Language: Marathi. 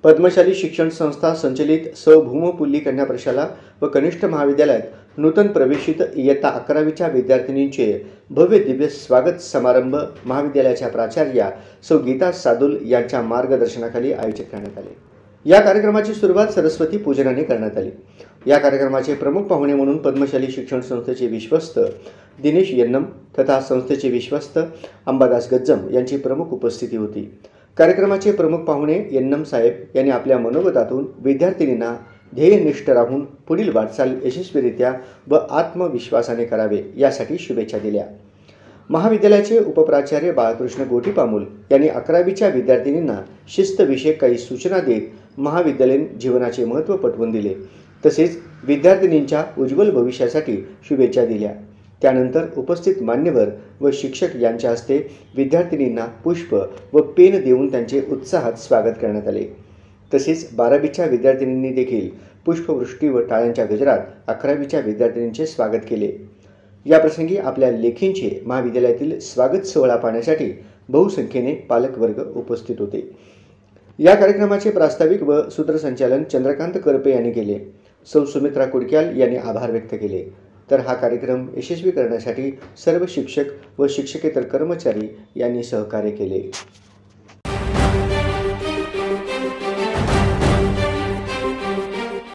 पद्मशाली शिक्षण संस्था संचलित सौ भूमपुल्ली कन्या प्रशाला व कनिष्ठ महाविद्यालयात नूतन प्रवेशित इयत्ता 11वीच्या विद्यार्थिनींचे भव्य दिव्य स्वागत समारंभ महाविद्यालयाच्या प्राचार्या सौ गीता सादुल यांच्या मार्गदर्शनाखाली आयोजित करण्यात आले। या कार्यक्रमाची सुरुवात सरस्वती पूजनाने करण्यात आली। या कार्यक्रमाचे प्रमुख पाहुणे म्हणून पद्मशाली शिक्षण संस्थेचे विश्वस्त दिनेश यन्नम तथा संस्थेचे विश्वस्त अंबादास गज्जम यांची प्रमुख उपस्थिती होती। कार्यक्रमाचे प्रमुख पाहुणे यन्नम साहेब यांनी आपल्या मनोगतातून विद्यार्थिनींना ध्येयनिष्ठ राहून पुढील वाटचाल यशस्वीरित्या व आत्मविश्वासाने करावे यासाठी शुभेच्छा दिल्या। महाविद्यालयाचे उपप्राचार्य बाळकृष्ण गोटीपामुल यांनी 11वीच्या विद्यार्थिनींना शिस्तविषयक काही सूचना देत महाविद्यालयीन जीवनाचे महत्त्व पटवून दिले, तसेच विद्यार्थिनींच्या उज्ज्वल भविष्यासाठी शुभेच्छा दिल्या। त्यानंतर उपस्थित मान्यवर व शिक्षक यांच्या हस्ते विद्यार्थिनींना पुष्प व पेन देऊन त्यांचे उत्साहात स्वागत करण्यात आले। तसेच 12वीच्या विद्यार्थिनींनी देखील पुष्पवृष्टी व टाळ्यांच्या गजरात 11वीच्या विद्यार्थिनींचे स्वागत केले। याप्रसंगी आपल्या लेखींचे महाविद्यालयातील स्वागत सोहळा पाहण्यासाठी बहुसंख्येने पालकवर्ग उपस्थित होते। या कार्यक्रमाचे प्रास्ताविक व सूत्रसंचालन चंद्रकांत करपे यांनी केले। सौ सुमित्रा कुडक्याल यांनी आभार व्यक्त केले। तर हा कार्यक्रम यशस्वी करण्यासाठी सर्व शिक्षक व शिक्षकेतर कर्मचारी यांनी सहकार्य केले।